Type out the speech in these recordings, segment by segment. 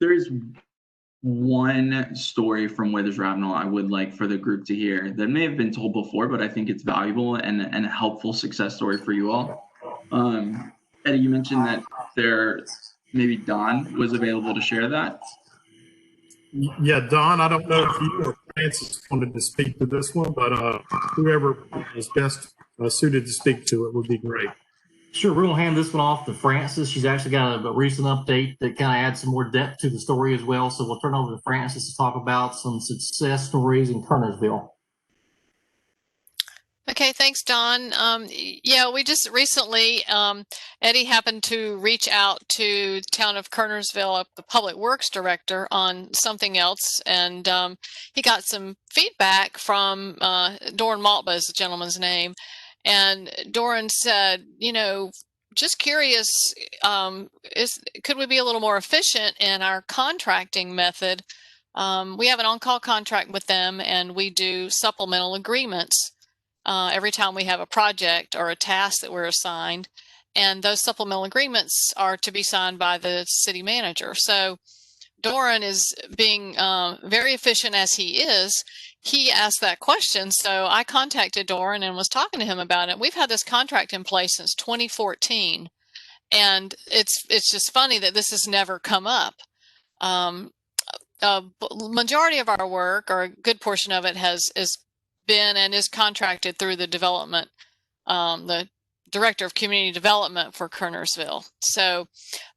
There's one story from Withers Ravenel I would like for the group to hear that may have been told before, but I think it's valuable and a helpful success story for you all. Eddie, you mentioned that maybe Don was available to share that. Yeah, Don, I don't know if you or Francis wanted to speak to this one, but whoever is best suited to speak to it would be great. Sure, we're going to hand this one off to Francis. She's actually got a recent update that kind of adds some more depth to the story as well. So we'll turn over to Francis to talk about some success stories in Kernersville. Okay, thanks, Don. Yeah, we just recently, Eddie happened to reach out to the town of Kernersville, the public works director, on something else, and he got some feedback from Doran Maltba is the gentleman's name, and Doran said, you know, just curious, could we be a little more efficient in our contracting method? We have an on-call contract with them, and we do supplemental agreements every time we have a project or a task that we're assigned, and those supplemental agreements are to be signed by the city manager. So Doran is being very efficient as he is. He asked that question, so I contacted Doran and was talking to him about it. We've had this contract in place since 2014, and it's just funny that this has never come up. Majority of our work, or a good portion of it, is been and is contracted through the development, the director of community development for Kernersville. So,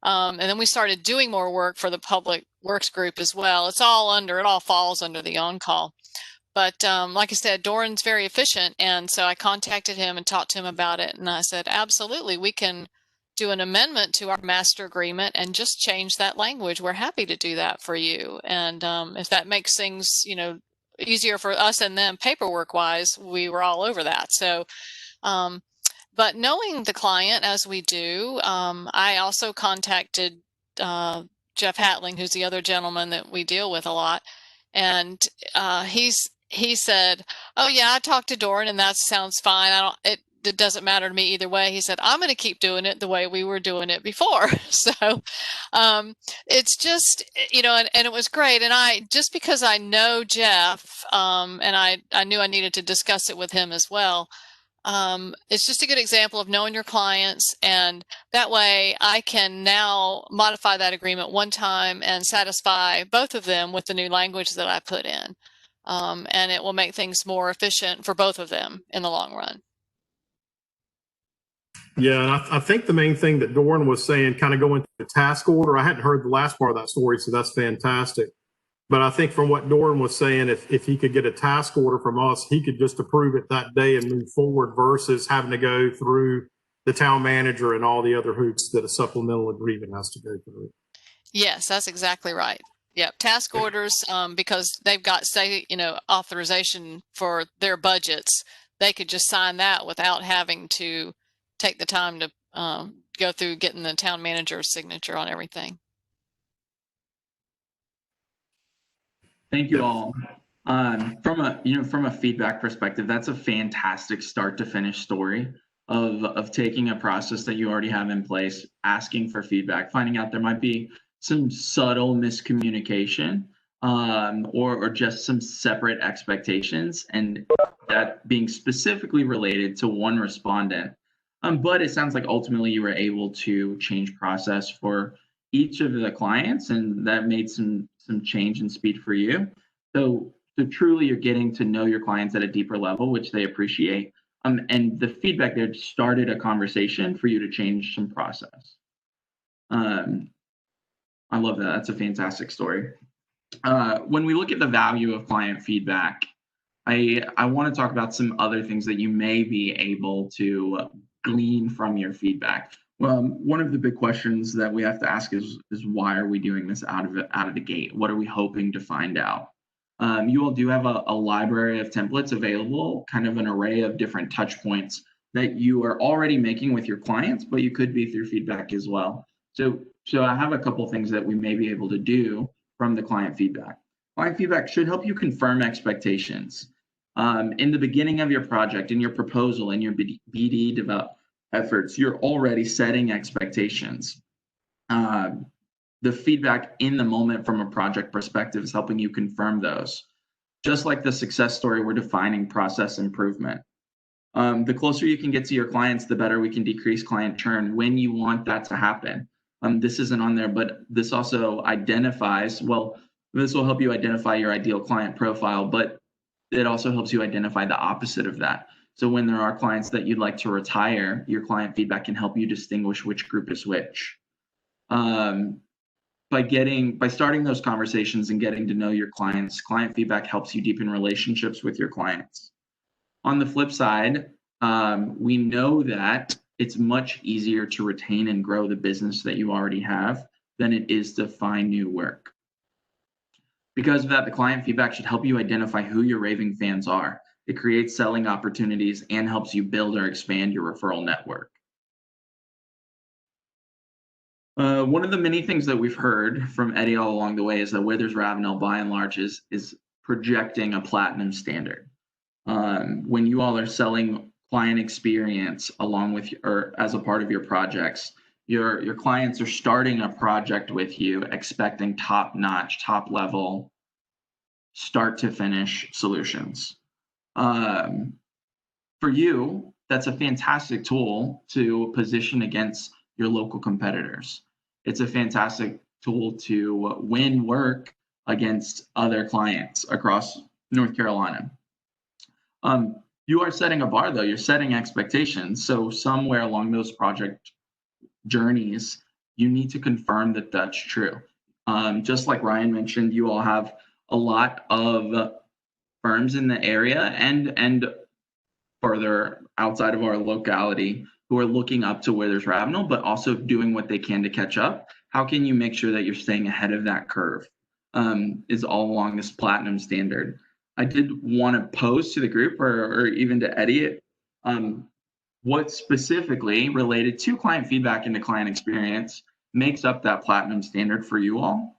and then we started doing more work for the public works group as well. It all falls under the on-call. But like I said, Doran's very efficient. And so I contacted him and talked to him about it. And I said, absolutely, we can do an amendment to our master agreement and just change that language. We're happy to do that for you. And if that makes things, you know, easier for us and them paperwork wise, we were all over that. So, but knowing the client as we do, I also contacted Jeff Hatling, who's the other gentleman that we deal with a lot. And he said, oh yeah, I talked to Doran and that sounds fine. It doesn't matter to me either way. He said, I'm going to keep doing it the way we were doing it before. So it's just, you know, and it was great. And just because I know Jeff, and I knew I needed to discuss it with him as well, it's just a good example of knowing your clients. And that way I can now modify that agreement one time and satisfy both of them with the new language that I put in. And it will make things more efficient for both of them in the long run. Yeah, and I think the main thing that Doran was saying, kind of going to the task order, I hadn't heard the last part of that story, so that's fantastic. But I think from what Doran was saying, if he could get a task order from us, he could just approve it that day and move forward versus having to go through the town manager and all the other hoops that a supplemental agreement has to go through. Yes, that's exactly right. Yep, task orders, because they've got, say, you know, authorization for their budgets, they could just sign that without having to take the time to go through getting the town manager's signature on everything. Thank you all. From a feedback perspective, that's a fantastic start to finish story of taking a process that you already have in place, asking for feedback, finding out there might be some subtle miscommunication or just some separate expectations, and that being specifically related to one respondent. But it sounds like ultimately you were able to change process for each of the clients, and that made some change in speed for you. So truly you're getting to know your clients at a deeper level, which they appreciate. And the feedback there started a conversation for you to change some process. I love that. That's a fantastic story. When we look at the value of client feedback, I want to talk about some other things that you may be able to glean from your feedback. Well, one of the big questions that we have to ask is why are we doing this out of the gate? What are we hoping to find out? You all do have a library of templates available, kind of an array of different touch points that you are already making with your clients, but you could be through feedback as well. So I have a couple things that we may be able to do from the client feedback. Client feedback should help you confirm expectations. In the beginning of your project, in your proposal, in your BD develop efforts, you're already setting expectations. the feedback in the moment from a project perspective is helping you confirm those. Just like the success story, we're defining process improvement. The closer you can get to your clients, the better we can decrease client churn when you want that to happen. This isn't on there, but this also identifies, well, this will help you identify your ideal client profile, but it also helps you identify the opposite of that. So when there are clients that you'd like to retire, your client feedback can help you distinguish which group is which. By starting those conversations and getting to know your clients, client feedback helps you deepen relationships with your clients. On the flip side, we know that it's much easier to retain and grow the business that you already have than it is to find new work. Because of that, the client feedback should help you identify who your raving fans are. It creates selling opportunities and helps you build or expand your referral network. One of the many things that we've heard from Eddie all along the way is that Withers Ravenel, by and large, is projecting a platinum standard. When you all are selling client experience along with or as a part of your projects, your clients are starting a project with you expecting top-notch, top-level, start-to-finish solutions. For you, that's a fantastic tool to position against your local competitors. It's a fantastic tool to win work against other clients across North Carolina. You are setting a bar, though. You're setting expectations. So somewhere along those project journeys, you need to confirm that that's true. Just like Ryan mentioned, you all have a lot of firms in the area and further outside of our locality who are looking up to Withers Ravenel, but also doing what they can to catch up. How can you make sure that you're staying ahead of that curve? Is all along this platinum standard. I did want to pose to the group or even to Eddie, what specifically related to client feedback and the client experience makes up that platinum standard for you all?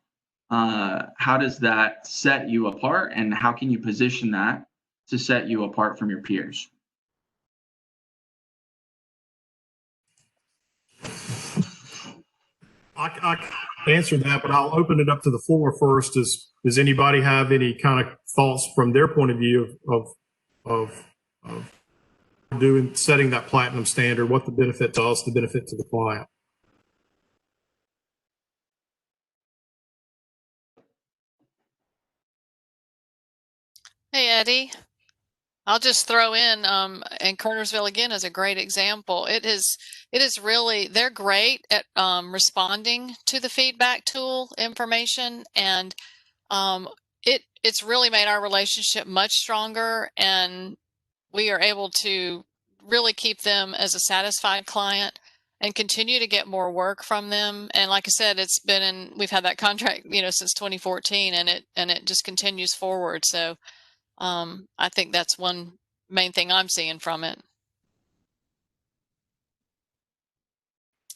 How does that set you apart, and how can you position that to set you apart from your peers? I can answer that, but I'll open it up to the floor first. Does anybody have any kind of thoughts from their point of view of setting that platinum standard, what the benefit to us, the benefit to the client? Hey, Eddie. I'll just throw in, and Kernersville again is a great example. It is really, they're great at responding to the feedback tool information, and it's really made our relationship much stronger, and we are able to really keep them as a satisfied client and continue to get more work from them. And like I said, we've had that contract, since 2014, and it just continues forward. So I think that's one main thing I'm seeing from it.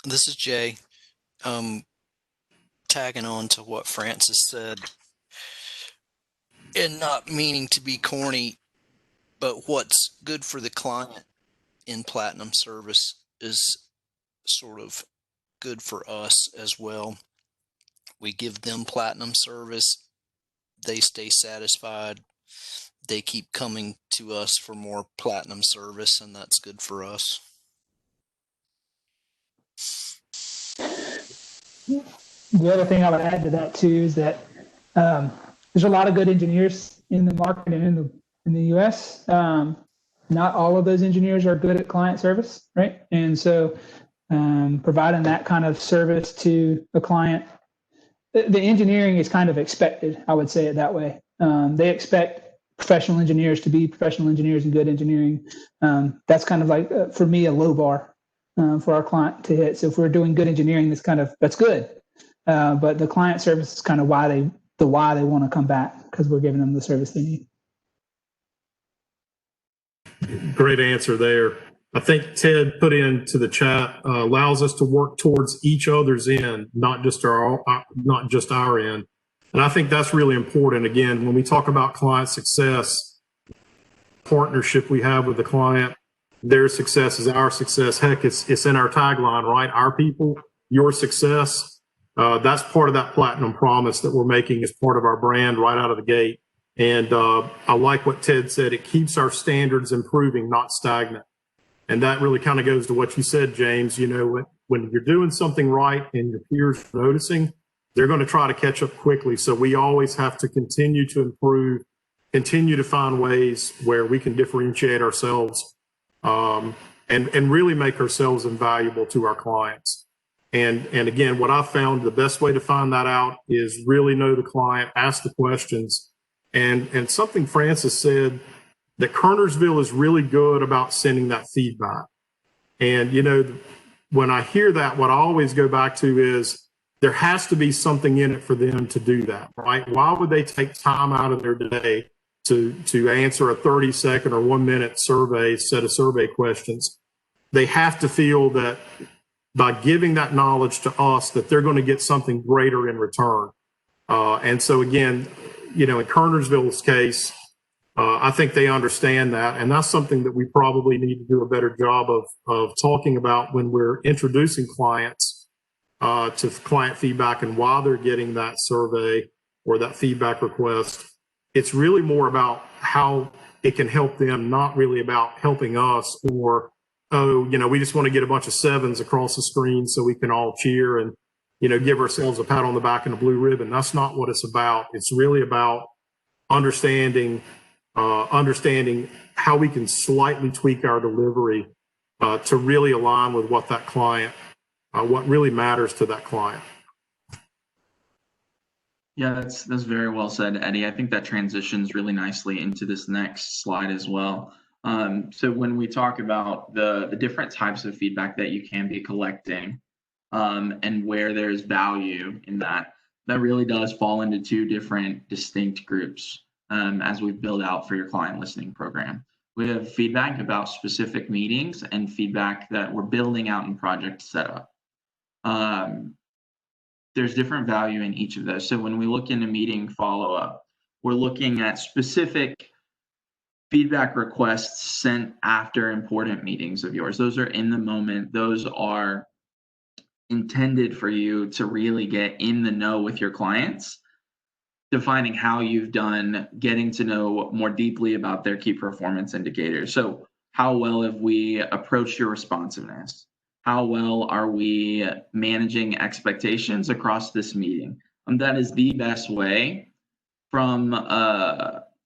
This is Jay. Tagging on to what Francis said, and not meaning to be corny, but what's good for the client in platinum service is sort of good for us as well. We give them platinum service, they stay satisfied, they keep coming to us for more platinum service, and that's good for us. The other thing I would add to that too is that there's a lot of good engineers in the market and in the U.S. Not all of those engineers are good at client service, right? And so providing that kind of service to a client, the engineering is kind of expected. I would say it that way. They expect professional engineers to be professional engineers and good engineering. That's kind of like, for me, a low bar for our client to hit. So if we're doing good engineering, that's good. But the client service is kind of why they want to come back, because we're giving them the service they need. Great answer there. I think Ted put into the chat, allows us to work towards each other's end, not just our end. And I think that's really important. Again, when we talk about client success, partnership we have with the client, their success is our success. Heck, it's in our tagline, right? Our people, your success. That's part of that platinum promise that we're making as part of our brand right out of the gate. And I like what Ted said. It keeps our standards improving, not stagnant. And that really kind of goes to what you said, James. You know, when you're doing something right and your peers are noticing, they're going to try to catch up quickly. So we always have to continue to improve, continue to find ways where we can differentiate ourselves, and really make ourselves invaluable to our clients. And again, what I've found the best way to find that out is really know the client, ask the questions. And something Francis said, that Kernersville is really good about sending that feedback. And, you know, when I hear that, what I always go back to is there has to be something in it for them to do that, right? Why would they take time out of their day to answer a 30-second or 1-minute survey, set of survey questions? They have to feel that by giving that knowledge to us, that they're going to get something greater in return. And so again, you know, in Kernersville's case, I think they understand that, and that's something that we probably need to do a better job of talking about when we're introducing clients to client feedback and why they're getting that survey or that feedback request. It's really more about how it can help them, not really about helping us or, oh, you know, we just want to get a bunch of 7s across the screen so we can all cheer and, you know, give ourselves a pat on the back and a blue ribbon. That's not what it's about. It's really about understanding how we can slightly tweak our delivery to really align with what that client, what really matters to that client. Yeah, that's very well said, Eddie. I think that transitions really nicely into this next slide as well. So when we talk about the different types of feedback that you can be collecting and where there's value in that, that really does fall into 2 different distinct groups. As we build out for your client listening program. We have feedback about specific meetings and feedback that we're building out in project setup. There's different value in each of those. So when we look into meeting follow-up, we're looking at specific feedback requests sent after important meetings of yours. Those are in the moment. Those are intended for you to really get in the know with your clients, defining how you've done, getting to know more deeply about their key performance indicators. So how well have we approached your responsiveness? How well are we managing expectations across this meeting? That is the best way from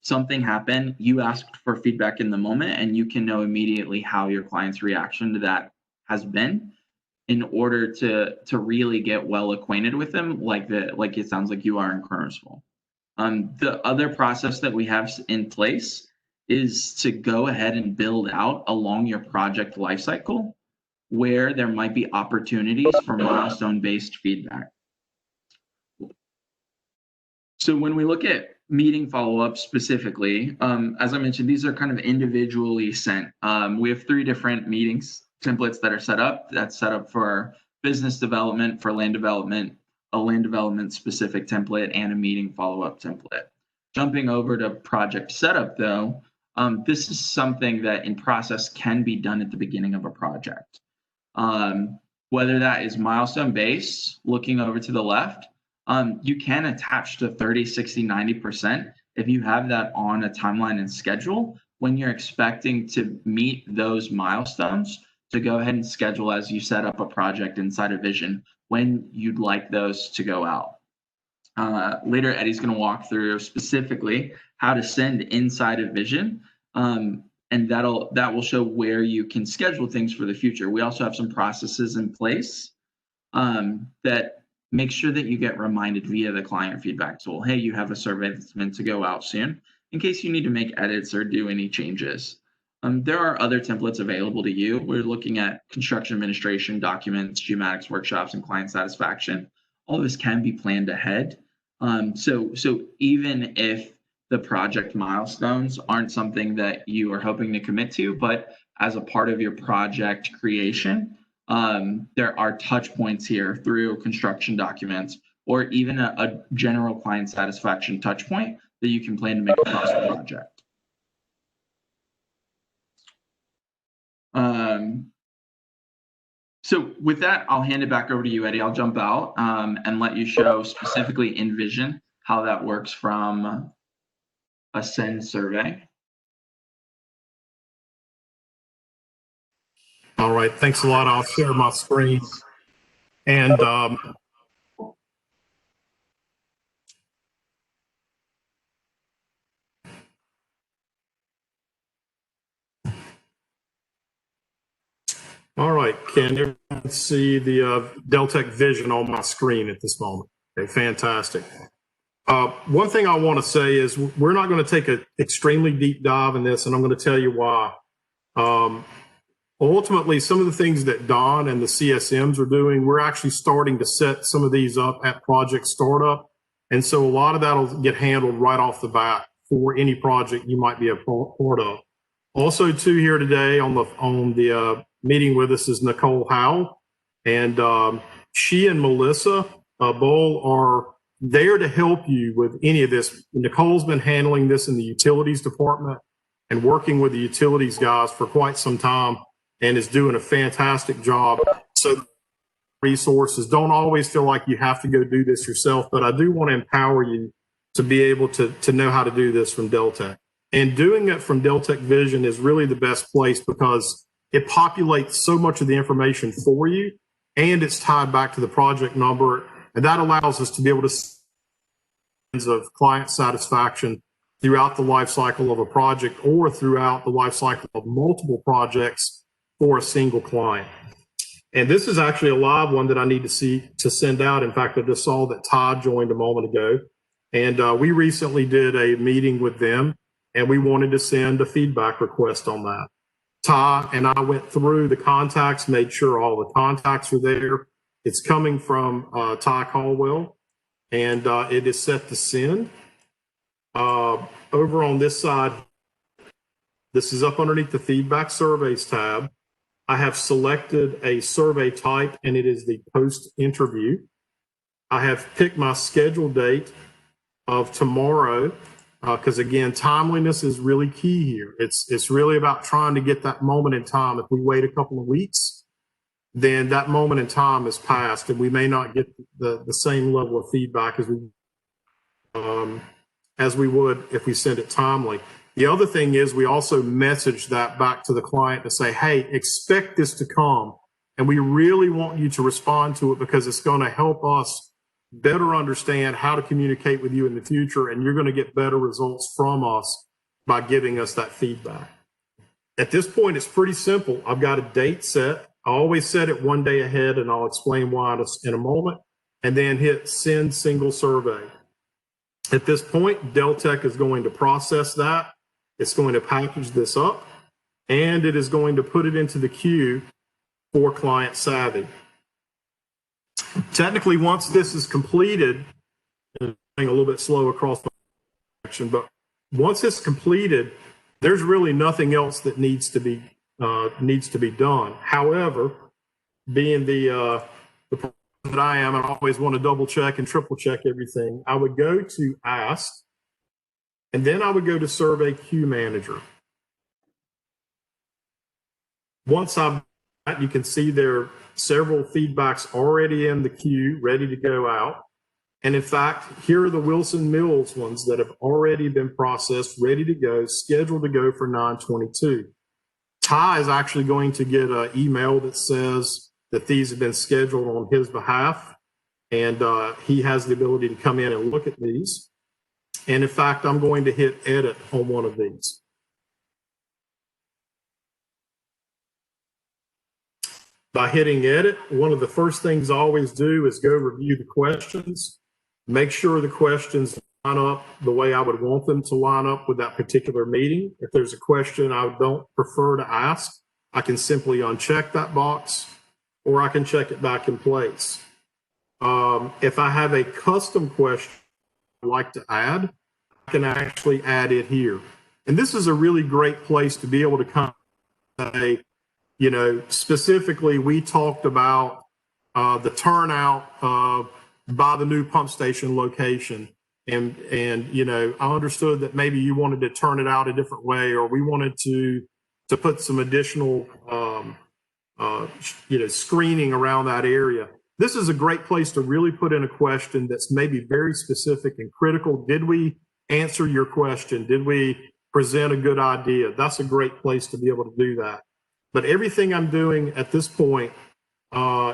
something happened, you asked for feedback in the moment, and you can know immediately how your client's reaction to that has been in order to really get well acquainted with them, like it sounds like you are in Kernersville. The other process that we have in place is to go ahead and build out along your project lifecycle where there might be opportunities for milestone-based feedback. So when we look at meeting follow-up specifically, as I mentioned, these are kind of individually sent. We have 3 different meetings templates that are set up. That's set up for business development, for land development, a land development specific template, and a meeting follow-up template. Jumping over to project setup though, this is something that in process can be done at the beginning of a project. Whether that is milestone based, looking over to the left, you can attach to 30, 60, 90% if you have that on a timeline and schedule when you're expecting to meet those milestones, to go ahead and schedule as you set up a project inside of Vision when you'd like those to go out. Later, Eddie's going to walk through specifically how to send inside of Vision, and that will show where you can schedule things for the future. We also have some processes in place that make sure that you get reminded via the client feedback tool. Hey, you have a survey that's meant to go out soon, in case you need to make edits or do any changes. There are other templates available to you. We're looking at construction administration, documents, geomatics workshops, and client satisfaction. All of this can be planned ahead. So even if the project milestones aren't something that you are hoping to commit to, but as a part of your project creation, there are touch points here through construction documents or even a general client satisfaction touch point that you can plan to make across the project. So with that, I'll hand it back over to you, Eddie. I'll jump out and let you show specifically Envision how that works from a send survey. All right, thanks a lot. I'll share my screen. And all right, can everyone see the Deltek Vision on my screen at this moment? Okay, fantastic. One thing I want to say is we're not going to take an extremely deep dive in this, and I'm going to tell you why. Ultimately, some of the things that Don and the CSMs are doing, we're actually starting to set some of these up at project startup. And so a lot of that will get handled right off the bat for any project you might be a part of. Also, too, here today on the meeting with us is Nicole Howell, and she and Melissa Bowl are there to help you with any of this. Nicole's been handling this in the utilities department and working with the utilities guys for quite some time and is doing a fantastic job. So resources, don't always feel like you have to go do this yourself, but I do want to empower you to be able to know how to do this from Deltek. And doing it from Deltek Vision is really the best place because it populates so much of the information for you, and it's tied back to the project number. And that allows us to be able to see of client satisfaction throughout the life cycle of a project or throughout the life cycle of multiple projects for a single client. And this is actually a live one that I need to send out. In fact, I just saw that Todd joined a moment ago. And we recently did a meeting with them, and we wanted to send a feedback request on that. Ty and I went through the contacts, made sure all the contacts are there. It's coming from Ty Caldwell, and it is set to send. Over on this side, this is up underneath the feedback surveys tab. I have selected a survey type, and it is the post interview. I have picked my schedule date of tomorrow, because again, timeliness is really key here. It's really about trying to get that moment in time. If we wait a couple of weeks, then that moment in time is passed, and we may not get the same level of feedback as we would if we send it timely. The other thing is we also message that back to the client to say, hey, expect this to come. And we really want you to respond to it because it's going to help us better understand how to communicate with you in the future. And you're going to get better results from us by giving us that feedback. At this point, it's pretty simple. I've got a date set. I always set it one day ahead, and I'll explain why in a moment, and then hit send single survey. At this point, Deltek is going to process that. It's going to package this up, and it is going to put it into the queue for Client Savvy. Technically, once this is completed, and I'm a little bit slow across the section, but once it's completed, there's really nothing else that needs to be done. However, being the person that I am, and I always want to double check and triple check everything, I would go to Ask. And then I would go to Survey Queue Manager. Once you can see there are several feedbacks already in the queue, ready to go out. And in fact, here are the Wilson Mills ones that have already been processed, ready to go, scheduled to go for 9/22. Ty is actually going to get an email that says that these have been scheduled on his behalf, and he has the ability to come in and look at these. And in fact, I'm going to hit edit on one of these. By hitting edit, one of the first things I always do is go review the questions, make sure the questions line up the way I would want them to line up with that particular meeting. If there's a question I don't prefer to ask, I can simply uncheck that box, or I can check it back in place. If I have a custom question I'd like to add, I can actually add it here. And this is a really great place to be able to come and say, you know, specifically, we talked about the turnout by the new pump station location. And you know, I understood that maybe you wanted to turn it out a different way, or we wanted to put some additional screening around that area. This is a great place to really put in a question that's maybe very specific and critical. Did we answer your question? Did we present a good idea? That's a great place to be able to do that. But everything I'm doing at this point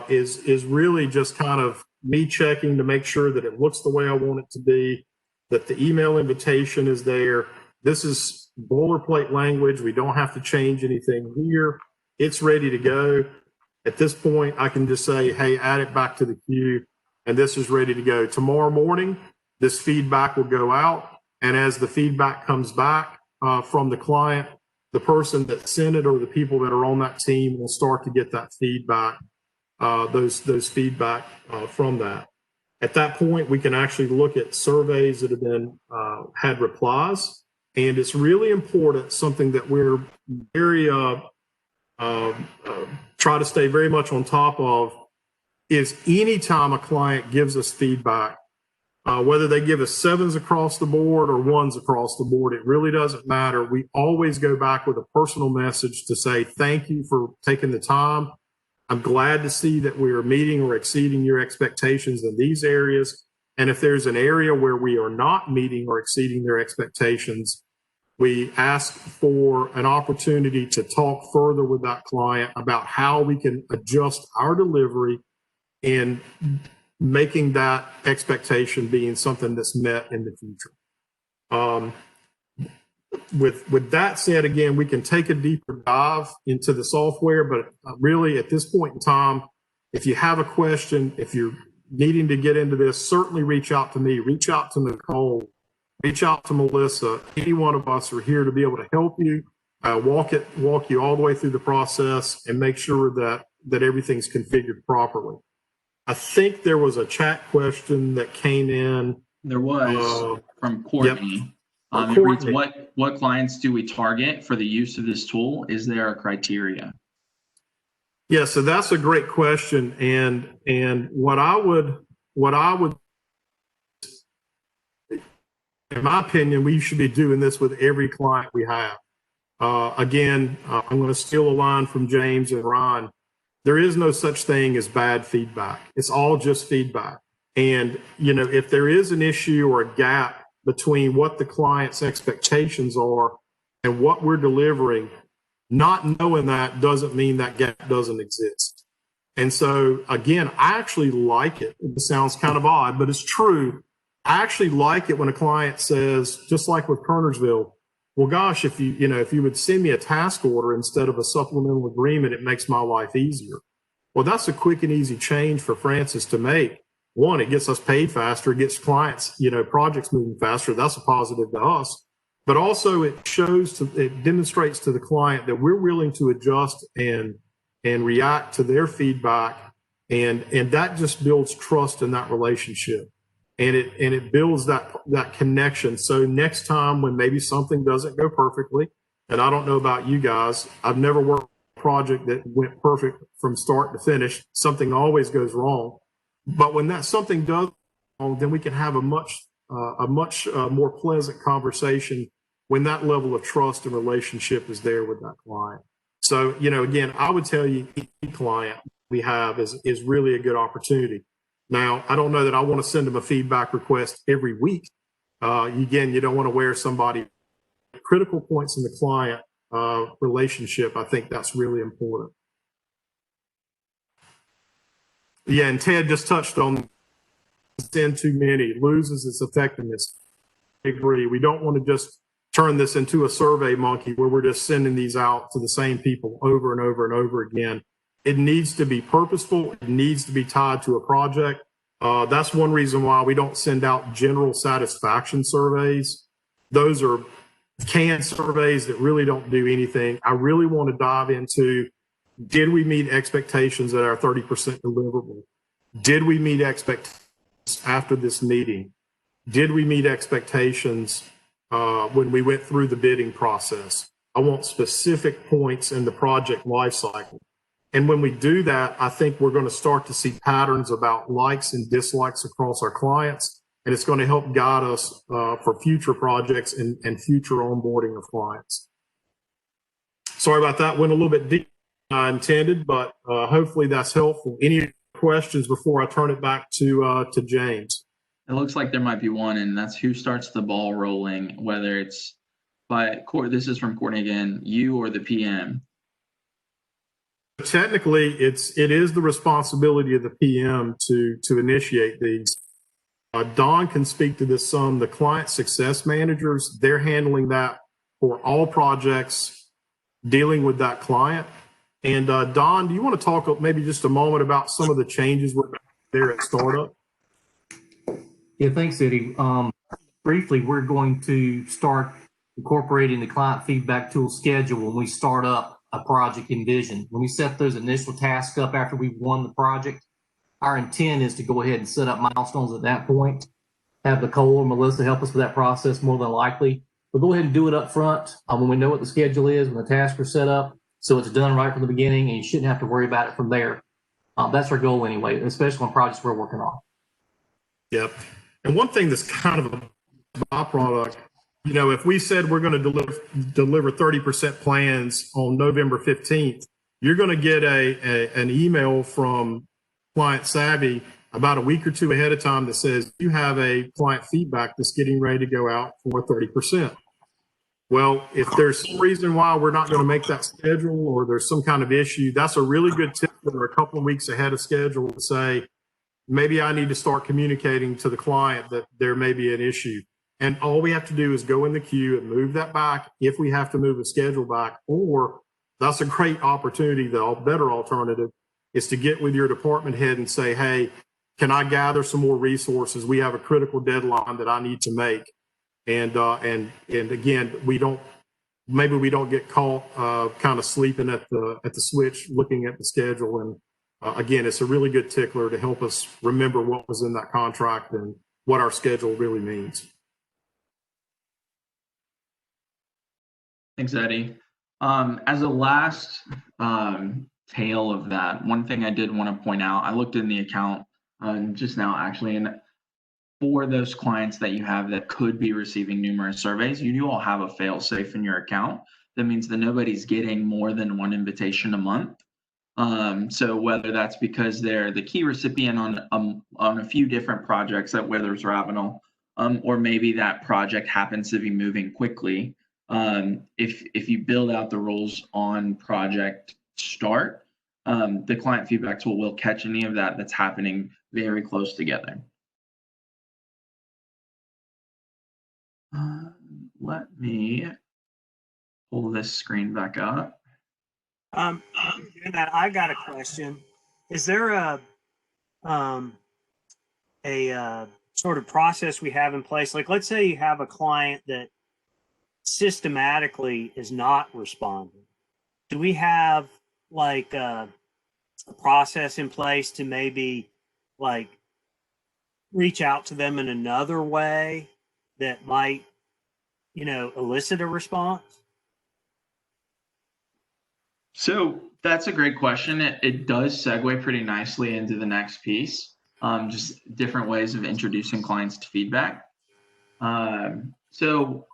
is really just kind of me checking to make sure that it looks the way I want it to be, that the email invitation is there. This is boilerplate language. We don't have to change anything here. It's ready to go. At this point, I can just say, hey, add it back to the queue, and this is ready to go. Tomorrow morning, this feedback will go out, and as the feedback comes back from the client, the person that sent it or the people that are on that team will start to get that feedback, those feedback from that. At that point, we can actually look at surveys that have been had replies, and it's really important, something that we're very try to stay very much on top of, is anytime a client gives us feedback, whether they give us 7s across the board or 1s across the board, it really doesn't matter. We always go back with a personal message to say, thank you for taking the time. I'm glad to see that we are meeting or exceeding your expectations in these areas. And if there's an area where we are not meeting or exceeding their expectations, we ask for an opportunity to talk further with that client about how we can adjust our delivery and making that expectation being something that's met in the future. With that said, again, we can take a deeper dive into the software, but really at this point in time, if you have a question, if you're needing to get into this, certainly reach out to me, reach out to Nicole, reach out to Melissa. Any one of us are here to be able to help you, walk you all the way through the process and make sure that everything's configured properly. I think there was a chat question that came in. There was from Courtney. Yep. It reads, what clients do we target for the use of this tool? Is there a criteria? Yeah, so that's a great question. And what I would, in my opinion, we should be doing this with every client we have. Again, I'm going to steal a line from James and Ron. There is no such thing as bad feedback. It's all just feedback. And, if there is an issue or a gap between what the client's expectations are and what we're delivering, not knowing that doesn't mean that gap doesn't exist. And so, again, I actually like it. It sounds kind of odd, but it's true. I actually like it when a client says, just like with Kernersville, well, gosh, if you would send me a task order instead of a supplemental agreement, it makes my life easier. Well, that's a quick and easy change for Francis to make. One, it gets us paid faster, it gets clients, projects moving faster. That's a positive to us. But also it demonstrates to the client that we're willing to adjust and react to their feedback. And that just builds trust in that relationship. And it builds that connection. So next time when maybe something doesn't go perfectly, and I don't know about you guys, I've never worked on a project that went perfect from start to finish. Something always goes wrong. But when that something does go wrong, then we can have a much more pleasant conversation when that level of trust and relationship is there with that client. So, again, I would tell you, any client we have is really a good opportunity. Now, I don't know that I want to send them a feedback request every week. Again, you don't want to wear somebody. Critical points in the client relationship, I think that's really important. Yeah, and Ted just touched on send too many, loses its effectiveness. I agree. We don't want to just turn this into a survey monkey where we're just sending these out to the same people over and over and over again. It needs to be purposeful. It needs to be tied to a project. That's one reason why we don't send out general satisfaction surveys. Those are canned surveys that really don't do anything. I really want to dive into, did we meet expectations at our 30% deliverable? Did we meet expectations after this meeting? Did we meet expectations when we went through the bidding process? I want specific points in the project lifecycle. And when we do that, I think we're going to start to see patterns about likes and dislikes across our clients. And it's going to help guide us for future projects and future onboarding of clients. Sorry about that. Went a little bit deep. I intended, but hopefully that's helpful. Any questions before I turn it back to James? It looks like there might be one, and that's who starts the ball rolling, whether it's this is from Courtney again, you or the PM. Technically, it is the responsibility of the PM to initiate these. Don can speak to this some. The client success managers, they're handling that for all projects dealing with that client. And Don, do you want to talk maybe just a moment about some of the changes we're there at startup? Yeah, thanks, Eddie. Briefly, we're going to start incorporating the client feedback tool schedule when we start up a project in Vision. When we set those initial tasks up after we've won the project, our intent is to go ahead and set up milestones at that point. Have Nicole or Melissa help us with that process more than likely. But go ahead and do it up front when we know what the schedule is, when the tasks are set up, so it's done right from the beginning, and you shouldn't have to worry about it from there. That's our goal anyway, especially on projects we're working on. Yep. And one thing that's kind of a byproduct, you know, if we said we're going to deliver 30% plans on November 15th, you're going to get an email from Client Savvy about a week or two ahead of time that says you have a client feedback that's getting ready to go out for 30%. Well, if there's some reason why we're not going to make that schedule, or there's some kind of issue, that's a really good tip for a couple of weeks ahead of schedule to say, maybe I need to start communicating to the client that there may be an issue. And all we have to do is go in the queue and move that back if we have to move a schedule back. Or that's a great opportunity. The better alternative is to get with your department head and say, hey, can I gather some more resources? We have a critical deadline that I need to make. And again, we don't get caught kind of sleeping at the switch, looking at the schedule. And again, it's a really good tickler to help us remember what was in that contract and what our schedule really means. Thanks, Eddie. As a last tail of that, one thing I did want to point out, I looked in the account just now actually, and for those clients that you have that could be receiving numerous surveys, you do all have a fail safe in your account. That means that nobody's getting more than one invitation a month. So whether that's because they're the key recipient on a few different projects at Withers Ravenel, or maybe that project happens to be moving quickly. If you build out the rules on project start, the client feedback tool will catch any of that's happening very close together. Let me pull this screen back up. Matt, I got a question. Is there a sort of process we have in place? Like, let's say you have a client that systematically is not responding. Do we have like a process in place to maybe like reach out to them in another way that might, elicit a response? So that's a great question. It does segue pretty nicely into the next piece, just different ways of introducing clients to feedback. So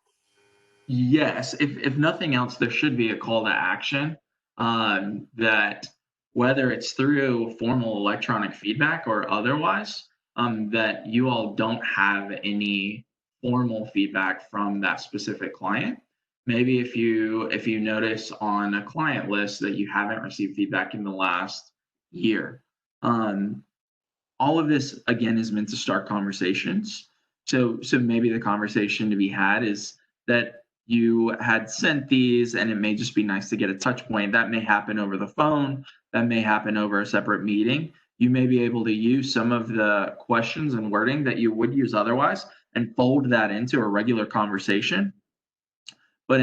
yes, if nothing else, there should be a call to action that whether it's through formal electronic feedback or otherwise, that you all don't have any formal feedback from that specific client. Maybe if you notice on a client list that you haven't received feedback in the last year. All of this, again, is meant to start conversations. So maybe the conversation to be had is that you had sent these and it may just be nice to get a touch point. That may happen over the phone. That may happen over a separate meeting. You may be able to use some of the questions and wording that you would use otherwise and fold that into a regular conversation. But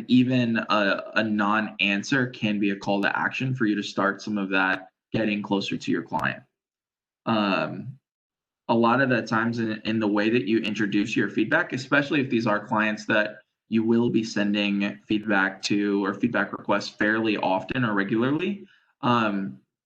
even a non-answer can be a call to action for you to start some of that getting closer to your client. A lot of the times in the way that you introduce your feedback, especially if these are clients that you will be sending feedback to or feedback requests fairly often or regularly,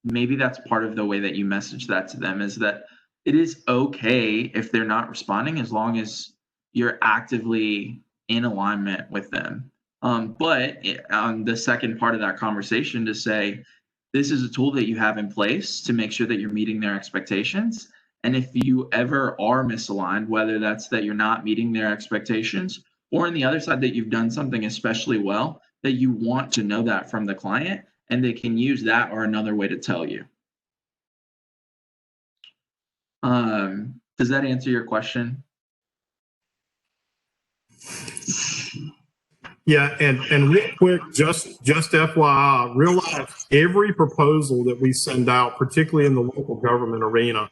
maybe that's part of the way that you message that to them, is that it is okay if they're not responding as long as you're actively in alignment with them. On the second part of that conversation to say, this is a tool that you have in place to make sure that you're meeting their expectations. And if you ever are misaligned, whether that's that you're not meeting their expectations, or on the other side that you've done something especially well, that you want to know that from the client, and they can use that or another way to tell you. Does that answer your question? Yeah, and real quick, just FYI, realize every proposal that we send out, particularly in the local government arena,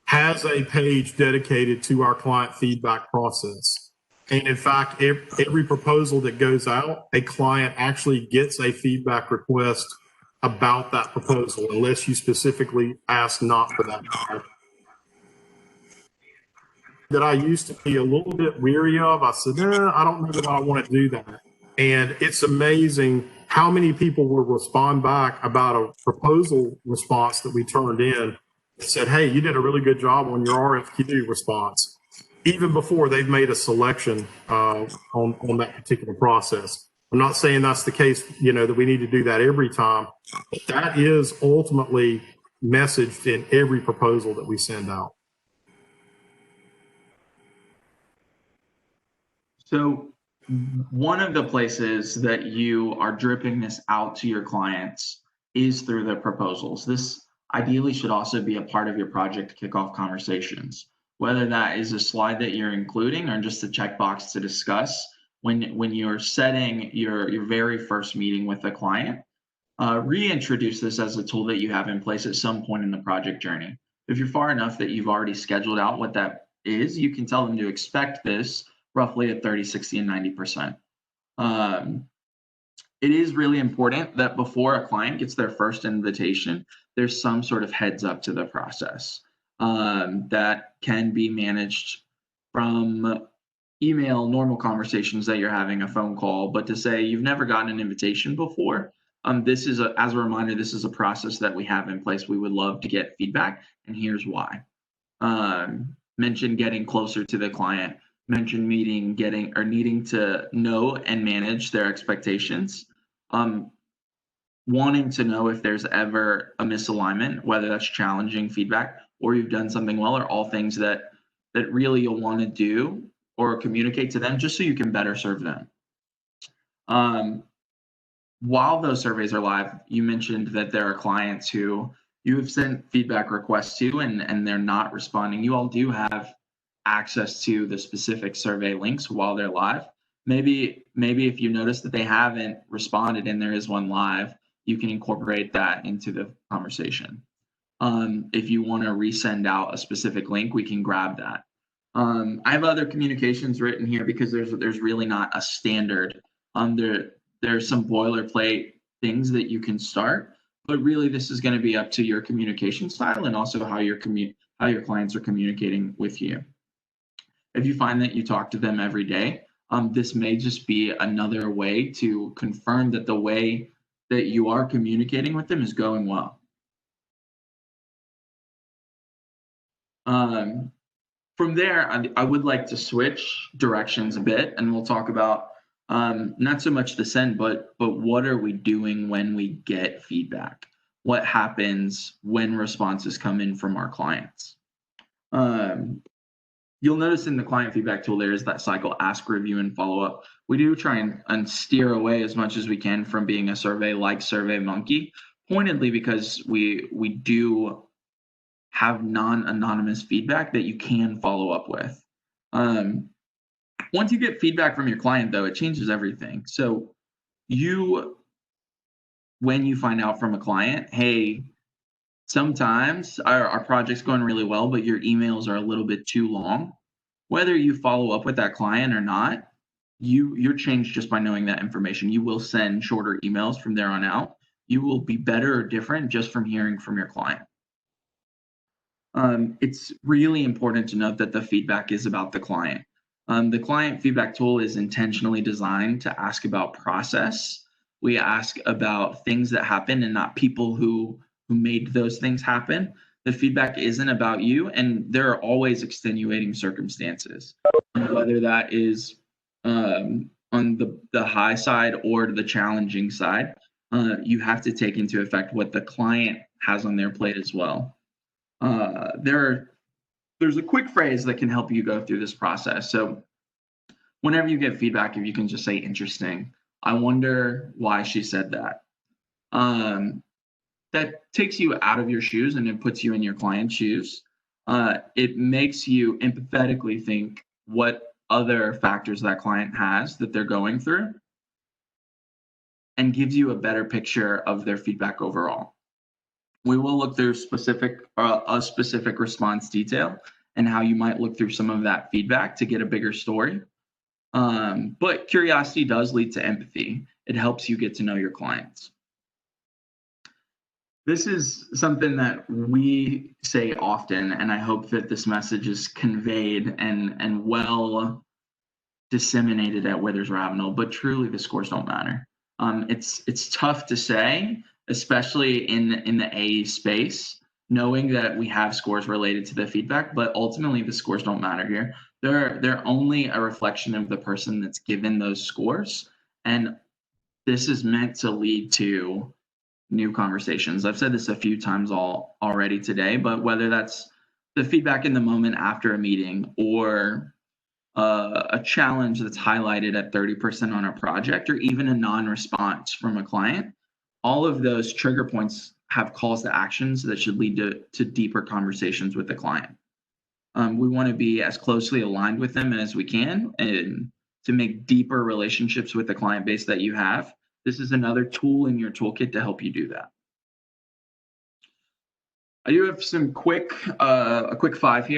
has a page dedicated to our client feedback process. And in fact, every proposal that goes out, a client actually gets a feedback request about that proposal, unless you specifically ask not for that. That I used to be a little bit weary of. I said, I don't know that I want to do that. And it's amazing how many people will respond back about a proposal response that we turned in that said, hey, you did a really good job on your RFQ response, even before they've made a selection on that particular process. I'm not saying that's the case, that we need to do that every time, but that is ultimately messaged in every proposal that we send out. So one of the places that you are dripping this out to your clients is through the proposals. This ideally should also be a part of your project kickoff conversations, whether that is a slide that you're including or just a checkbox to discuss when you're setting your very first meeting with a client. Reintroduce this as a tool that you have in place at some point in the project journey. If you're far enough that you've already scheduled out what that is, you can tell them to expect this roughly at 30, 60, and 90%. It is really important that before a client gets their first invitation, there's some sort of heads up to the process that can be managed from email, normal conversations that you're having, a phone call, but to say you've never gotten an invitation before, this is as a reminder, this is a process that we have in place. We would love to get feedback, and here's why. Mention getting closer to the client. Mention needing to know and manage their expectations. Wanting to know if there's ever a misalignment, whether that's challenging feedback or you've done something well, or all things that really you'll want to do or communicate to them just so you can better serve them. While those surveys are live, you mentioned that there are clients who you have sent feedback requests to and they're not responding. You all do have access to the specific survey links while they're live. Maybe if you notice that they haven't responded and there is one live, you can incorporate that into the conversation. If you want to resend out a specific link, we can grab that. I have other communications written here because there's really not a standard. There's some boilerplate things that you can start, but really this is going to be up to your communication style and also how your clients are communicating with you. If you find that you talk to them every day, this may just be another way to confirm that the way that you are communicating with them is going well. From there, I would like to switch directions a bit, and we'll talk about not so much the send, but what are we doing when we get feedback? What happens when responses come in from our clients? You'll notice in the client feedback tool, there is that cycle, ask, review, and follow up. We do try and steer away as much as we can from being a survey like SurveyMonkey, pointedly because we do have non-anonymous feedback that you can follow up with. Once you get feedback from your client, though, it changes everything. So when you find out from a client, hey, sometimes our project's going really well, but your emails are a little bit too long. Whether you follow up with that client or not, you're changed just by knowing that information. You will send shorter emails from there on out. You will be better or different just from hearing from your client. It's really important to note that the feedback is about the client. The client feedback tool is intentionally designed to ask about process. We ask about things that happen and not people who made those things happen. The feedback isn't about you, and there are always extenuating circumstances, whether that is on the high side or the challenging side, you have to take into effect what the client has on their plate as well. There's a quick phrase that can help you go through this process. So whenever you get feedback, if you can just say interesting, I wonder why she said that. That takes you out of your shoes and it puts you in your client's shoes. It makes you empathetically think what other factors that client has that they're going through and gives you a better picture of their feedback overall. We will look through a specific response detail and how you might look through some of that feedback to get a bigger story. But curiosity does lead to empathy. It helps you get to know your clients. This is something that we say often, and I hope that this message is conveyed and well disseminated at Withers Ravenel, but truly the scores don't matter. It's tough to say, especially in the AE space, knowing that we have scores related to the feedback, but ultimately the scores don't matter here. They're only a reflection of the person that's given those scores, and this is meant to lead to new conversations. I've said this a few times already today, but whether that's the feedback in the moment after a meeting or a challenge that's highlighted at 30% on a project, or even a non-response from a client, all of those trigger points have calls to actions that should lead to deeper conversations with the client. We want to be as closely aligned with them as we can and to make deeper relationships with the client base that you have. This is another tool in your toolkit to help you do that. I do have some a quick five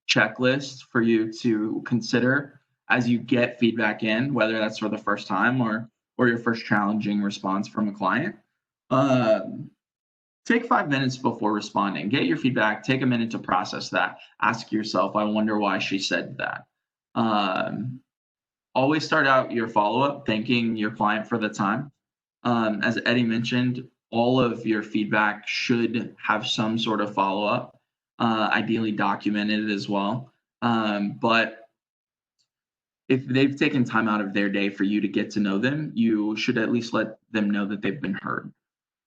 checklist for you to consider as you get feedback in, whether that's for the first time or your first challenging response from a client. Take 5 minutes before responding. Get your feedback. Take a minute to process that. Ask yourself, I wonder why she said that. Always start out your follow-up thanking your client for the time. As Eddie mentioned, all of your feedback should have some sort of follow-up, ideally documented as well. But if they've taken time out of their day for you to get to know them, you should at least let them know that they've been heard.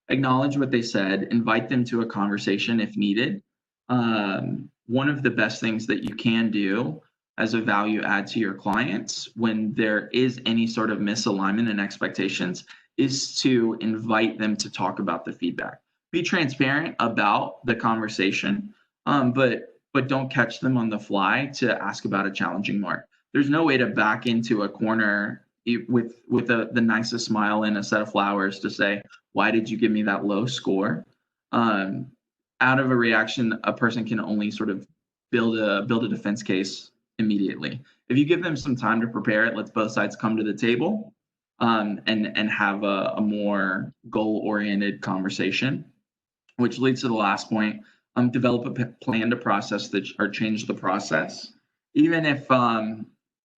Acknowledge what they said, invite them to a conversation if needed. One of the best things that you can do as a value add to your clients when there is any sort of misalignment in expectations is to invite them to talk about the feedback. Be transparent about the conversation, but don't catch them on the fly to ask about a challenging mark. There's no way to back into a corner with the nicest smile and a set of flowers to say, why did you give me that low score? Out of a reaction, a person can only sort of build a defense case immediately. If you give them some time to prepare it, let both sides come to the table and have a more goal-oriented conversation, which leads to the last point. Develop a plan to process or change the process. Even if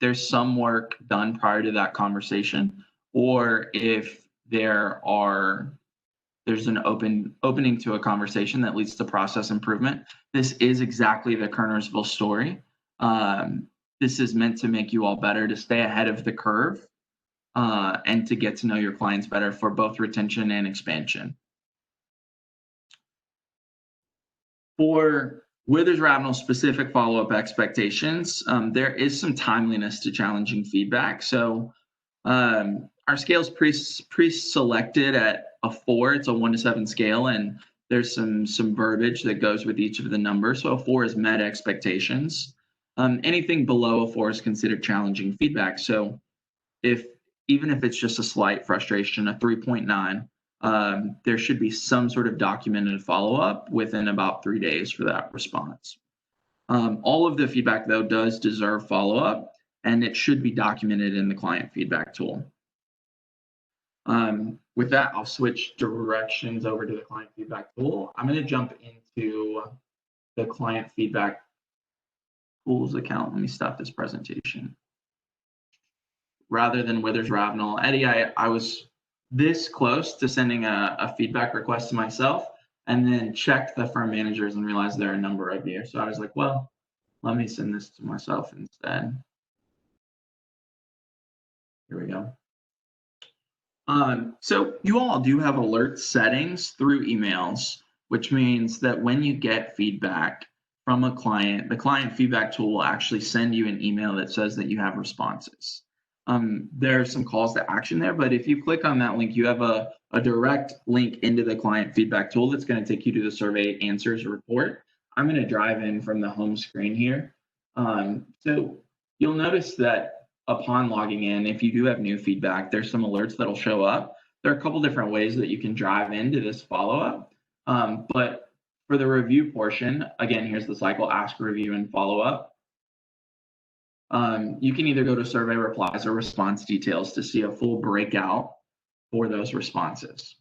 there's some work done prior to that conversation, or if there's an opening to a conversation that leads to process improvement. This is exactly the Kernersville story. This is meant to make you all better, to stay ahead of the curve, and to get to know your clients better for both retention and expansion. For Withers Ravenel specific follow-up expectations, there is some timeliness to challenging feedback. So our scale is pre-selected at a 4. It's a 1 to 7 scale, and there's some verbiage that goes with each of the numbers. So a 4 is met expectations. Anything below a 4 is considered challenging feedback. So even if it's just a slight frustration, a 3.9, there should be some sort of documented follow-up within about 3 days for that response. All of the feedback, though, does deserve follow-up, and it should be documented in the client feedback tool. With that, I'll switch directions over to the client feedback tool. I'm going to jump into the client feedback tools account. Let me stop this presentation. Rather than Withers Ravenel, Eddie, I was this close to sending a feedback request to myself, and then checked the firm managers and realized there are a number of you. So I was like, well, let me send this to myself instead. Here we go. So you all do have alert settings through emails, which means that when you get feedback from a client, the client feedback tool will actually send you an email that says that you have responses. There are some calls to action there, but if you click on that link, you have a direct link into the client feedback tool that's going to take you to the survey answers report. I'm going to drive in from the home screen here. So you'll notice that upon logging in, if you do have new feedback, there's some alerts that'll show up. There are a couple different ways that you can drive into this follow-up. But for the review portion, again, here's the cycle: ask, review, and follow-up. You can either go to survey replies or response details to see a full breakout for those responses.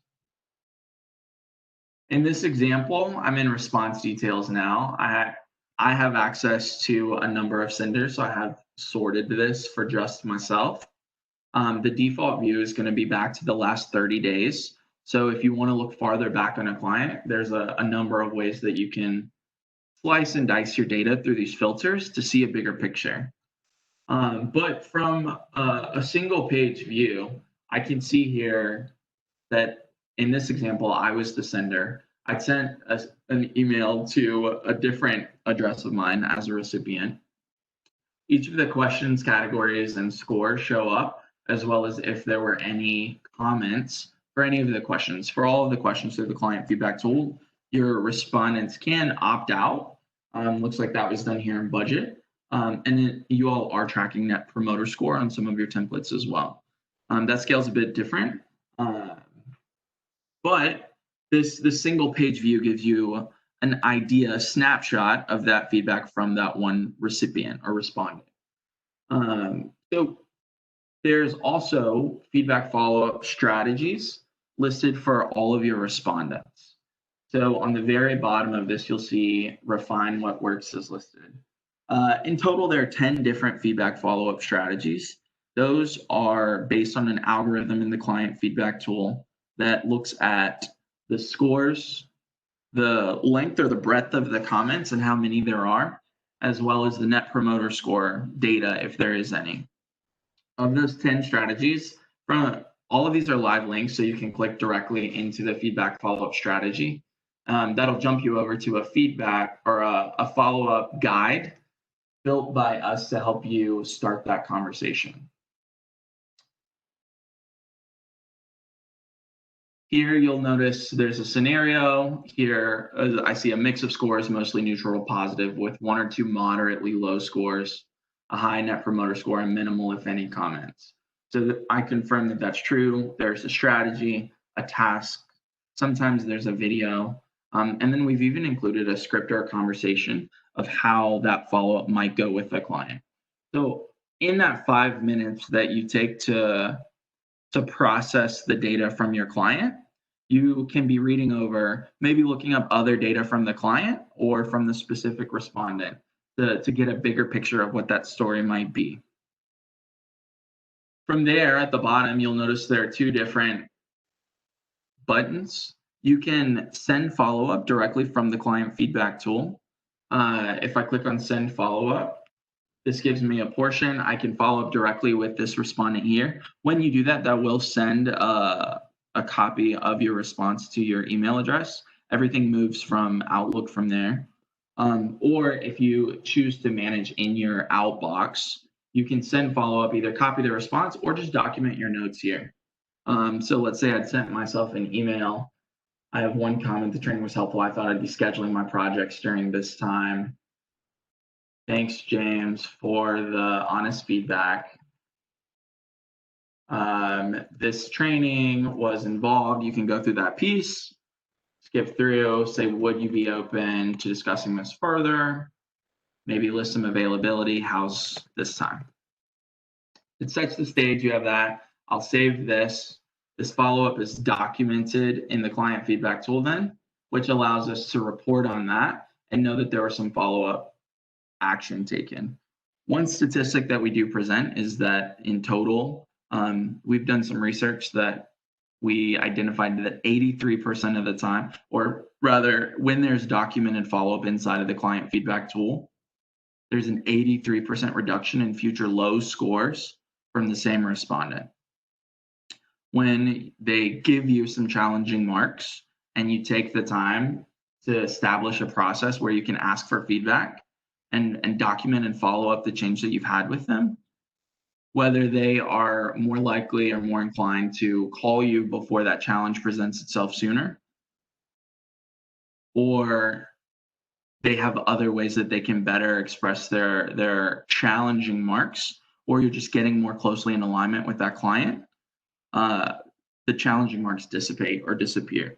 In this example, I'm in response details now. I have access to a number of senders, so I have sorted this for just myself. The default view is going to be back to the last 30 days. So if you want to look farther back on a client, there's a number of ways that you can slice and dice your data through these filters to see a bigger picture. But from a single page view, I can see here that in this example, I was the sender. I sent an email to a different address of mine as a recipient. Each of the questions, categories, and scores show up, as well as if there were any comments for any of the questions. For all of the questions through the client feedback tool, your respondents can opt out. Looks like that was done here in budget. And then you all are tracking Net Promoter Score on some of your templates as well. That scale's a bit different, but this single page view gives you an idea, a snapshot of that feedback from that one recipient or respondent. So there's also feedback follow-up strategies listed for all of your respondents. So on the very bottom of this, you'll see refine what works is listed. In total, there are 10 different feedback follow-up strategies. Those are based on an algorithm in the client feedback tool that looks at the scores, the length or the breadth of the comments and how many there are, as well as the Net Promoter Score data, if there is any. Of those 10 strategies, all of these are live links, so you can click directly into the feedback follow-up strategy. That'll jump you over to a feedback or a follow-up guide built by us to help you start that conversation. Here you'll notice there's a scenario. Here I see a mix of scores, mostly neutral or positive, with 1 or 2 moderately low scores, a high Net Promoter Score, and minimal, if any, comments. So I confirm that that's true. There's a strategy, a task. Sometimes there's a video. And then we've even included a script or a conversation of how that follow-up might go with the client. So in that 5 minutes that you take to process the data from your client, you can be reading over, maybe looking up other data from the client or from the specific respondent to get a bigger picture of what that story might be. From there, at the bottom, you'll notice there are 2 different buttons. You can send follow-up directly from the client feedback tool. If I click on send follow-up, this gives me a portion. I can follow up directly with this respondent here. When you do that, that will send a copy of your response to your email address. Everything moves from Outlook from there. Or if you choose to manage in your outbox, you can send follow-up, either copy the response or just document your notes here. So let's say I'd sent myself an email. I have one comment: the training was helpful. I thought I'd be scheduling my projects during this time. Thanks, James, for the honest feedback. This training was involved. You can go through that piece, skip through, say, would you be open to discussing this further? Maybe list some availability. How's this time? It sets the stage. You have that. I'll save this. This follow-up is documented in the client feedback tool then, which allows us to report on that and know that there was some follow-up action taken. One statistic that we do present is that in total, we've done some research that we identified that 83% of the time, or rather when there's documented follow-up inside of the client feedback tool, there's an 83% reduction in future low scores from the same respondent. When they give you some challenging marks and you take the time to establish a process where you can ask for feedback and document and follow up the change that you've had with them, whether they are more likely or more inclined to call you before that challenge presents itself sooner, or they have other ways that they can better express their challenging marks, or you're just getting more closely in alignment with that client, the challenging marks dissipate or disappear.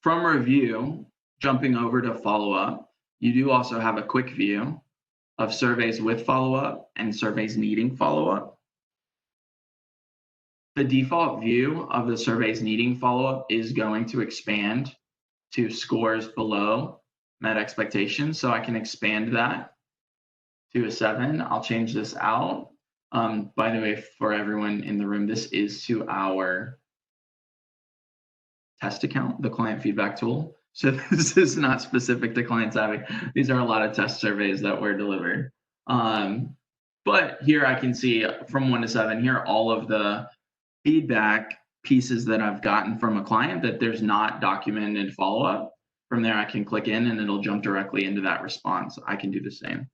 From review, jumping over to follow-up, you do also have a quick view of surveys with follow-up and surveys needing follow-up. The default view of the surveys needing follow-up is going to expand to scores below met expectations. So I can expand that to a 7. I'll change this out. By the way, for everyone in the room, this is to our test account, the client feedback tool. So this is not specific to Client Savvy. These are a lot of test surveys that were delivered. But here I can see from 1 to 7 here, all of the feedback pieces that I've gotten from a client that there's not documented follow-up. From there, I can click in and it'll jump directly into that response. I can do the same.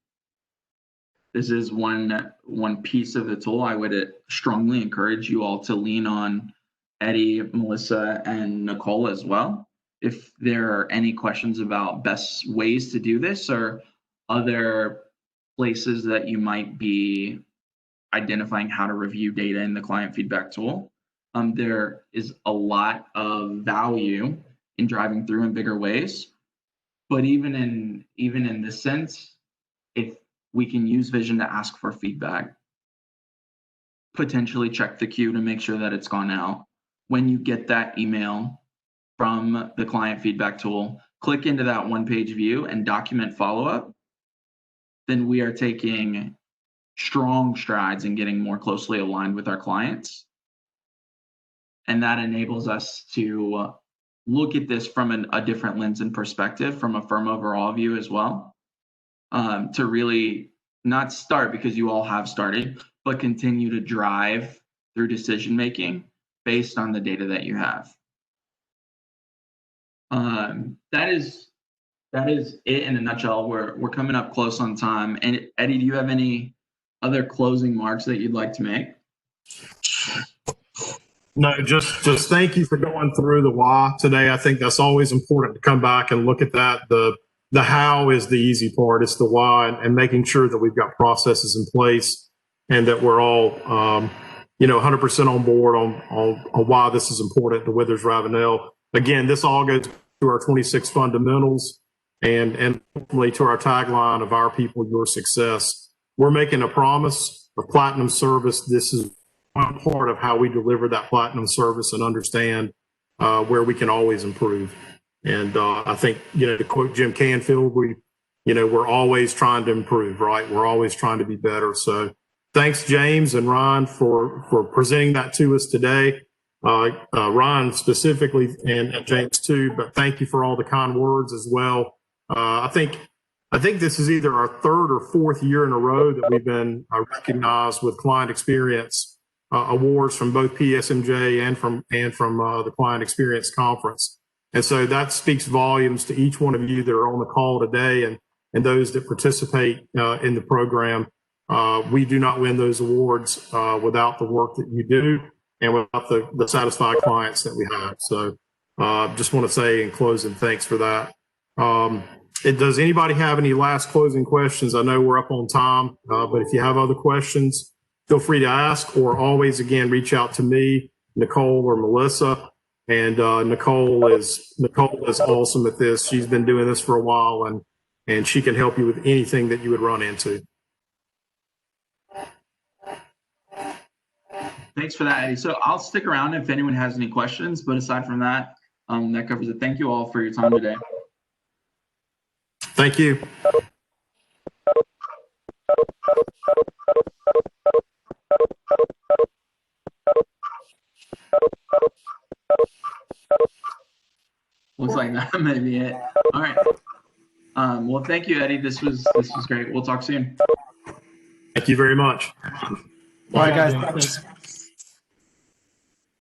This is one piece of the tool. I would strongly encourage you all to lean on Eddie, Melissa, and Nicole as well. If there are any questions about best ways to do this or other places that you might be identifying how to review data in the client feedback tool, there is a lot of value in driving through in bigger ways. But even in this sense, if we can use Vision to ask for feedback, potentially check the queue to make sure that it's gone out. When you get that email from the client feedback tool, click into that one-page view and document follow-up, then we are taking strong strides in getting more closely aligned with our clients. And that enables us to look at this from a different lens and perspective, from a firm overall view as well, to really not start because you all have started, but continue to drive through decision-making based on the data that you have. That is it in a nutshell. We're coming up close on time. And Eddie, do you have any other closing marks that you'd like to make? No, just thank you for going through the why today. I think that's always important to come back and look at that. The how is the easy part. It's the why, and making sure that we've got processes in place and that we're all 100% on board on why this is important to Withers Ravenel. Again, this all goes to our 26 fundamentals and ultimately to our tagline of our people, your success. We're making a promise of platinum service. This is one part of how we deliver that platinum service and understand where we can always improve. And I think, to quote Jim Canfield, we're always trying to improve, right? We're always trying to be better. So thanks, James and Ryan, for presenting that to us today. Ryan specifically and James too, but thank you for all the kind words as well. I think this is either our 3rd or 4th year in a row that we've been recognized with client experience awards from both PSMJ and from the Client Experience Conference. And so that speaks volumes to each one of you that are on the call today and those that participate in the program. We do not win those awards without the work that you do and without the satisfied clients that we have. So just want to say in closing, thanks for that. Does anybody have any last closing questions? I know we're up on time, but if you have other questions, feel free to ask, or always, again, reach out to me, Nicole, or Melissa. And Nicole is awesome at this. She's been doing this for a while, and she can help you with anything that you would run into. Thanks for that, Eddie. So I'll stick around if anyone has any questions, but aside from that, that covers it. Thank you all for your time today. Thank you. Looks like that may be it. All right. Well, thank you, Eddie. This was great. We'll talk soon. Thank you very much. All right, guys.